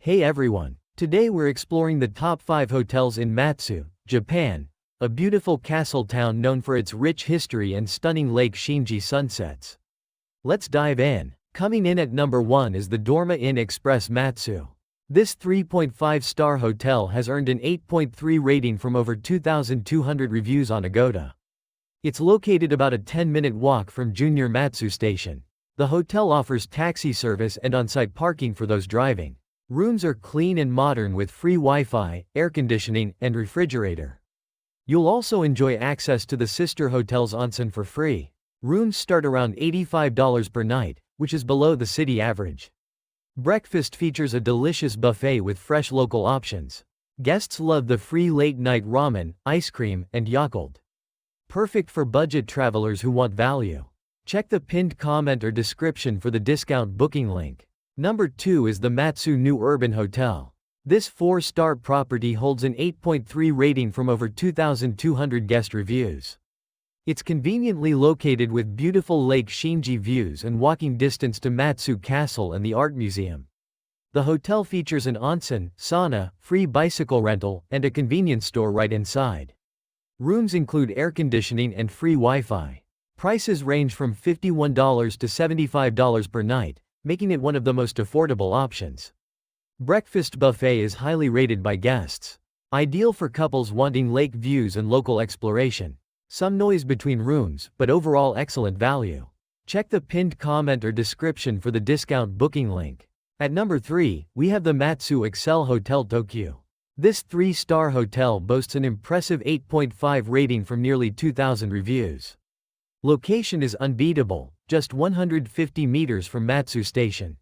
Hey everyone, today we're exploring the top 5 hotels in Matsue, Japan, a beautiful castle town known for its rich history and stunning Lake Shinji sunsets. Let's dive in. Coming in at number 1 is the Dormy Inn Express Matsue. This 3.5-star hotel has earned an 8.3 rating from over 2,200 reviews on Agoda. It's located about a 10-minute walk from Junior Matsue Station. The hotel offers taxi service and on-site parking for those driving. Rooms are clean and modern with free Wi-Fi, air conditioning, and refrigerator. You'll also enjoy access to the sister hotel's onsen for free. Rooms start around $85 per night, which is below the city average. Breakfast features a delicious buffet with fresh local options. Guests love the free late-night ramen, ice cream, and yakult. Perfect for budget travelers who want value. Check the pinned comment or description for the discount booking link. Number 2 is the Matsue New Urban Hotel. This 4-star property holds an 8.3 rating from over 2,200 guest reviews. It's conveniently located with beautiful Lake Shinji views and walking distance to Matsue Castle and the Art Museum. The hotel features an onsen, sauna, free bicycle rental, and a convenience store right inside. Rooms include air conditioning and free Wi-Fi. Prices range from $51 to $75 per night, making it one of the most affordable options. Breakfast buffet is highly rated by guests. Ideal for couples wanting lake views and local exploration. Some noise between rooms, but overall excellent value. Check the pinned comment or description for the discount booking link. At number 3, we have the Matsue Excel Hotel Tokyu. This 3-star hotel boasts an impressive 8.5 rating from nearly 2,000 reviews. Location is unbeatable, just 150 meters from Matsue Station.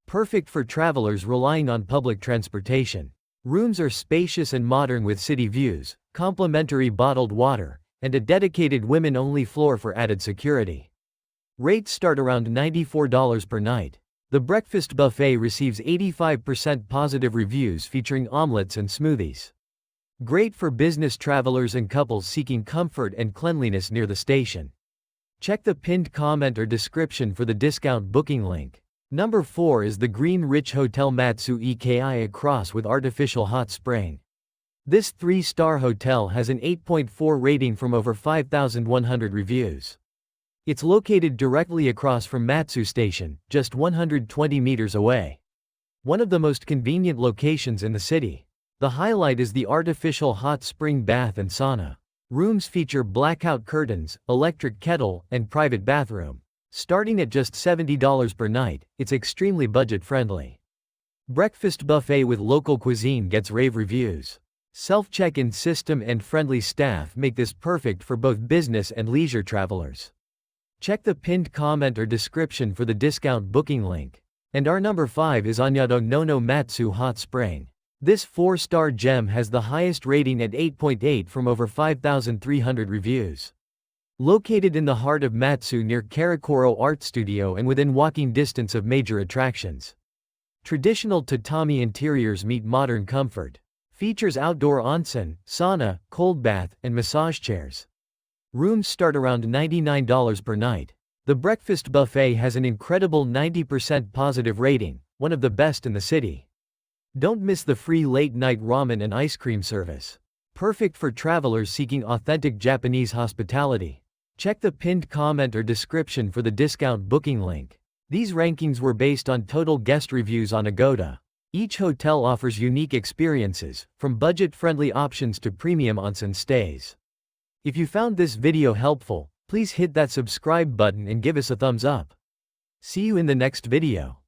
Perfect for travelers relying on public transportation. Rooms are spacious and modern with city views, complimentary bottled water, and a dedicated women-only floor for added security. Rates start around $94 per night. The breakfast buffet receives 85% positive reviews featuring omelets and smoothies. Great for business travelers and couples seeking comfort and cleanliness near the station. Check the pinned comment or description for the discount booking link. Number 4 is the Green Ridge Hotel Matsue Eki across with artificial hot spring. This 3-star hotel has an 8.4 rating from over 5,100 reviews. It's located directly across from Matsue Station, just 120 meters away. One of the most convenient locations in the city. The highlight is the artificial hot spring bath and sauna. Rooms feature blackout curtains, electric kettle, and private bathroom. Starting at just $70 per night, it's extremely budget-friendly. Breakfast buffet with local cuisine gets rave reviews. Self-check-in system and friendly staff make this perfect for both business and leisure travelers. Check the pinned comment or description for the discount booking link. And our number 5 is Onyado Nono Matsue Hot Spring. This 4-star gem has the highest rating at 8.8 from over 5,300 reviews. Located in the heart of Matsue near Karakoro Art Studio and within walking distance of major attractions. Traditional tatami interiors meet modern comfort. Features outdoor onsen, sauna, cold bath, and massage chairs. Rooms start around $99 per night. The breakfast buffet has an incredible 90% positive rating, one of the best in the city. Don't miss the free late-night ramen and ice cream service. Perfect for travelers seeking authentic Japanese hospitality. Check the pinned comment or description for the discount booking link. These rankings were based on total guest reviews on Agoda. Each hotel offers unique experiences, from budget-friendly options to premium onsen stays. If you found this video helpful, please hit that subscribe button and give us a thumbs up. See you in the next video.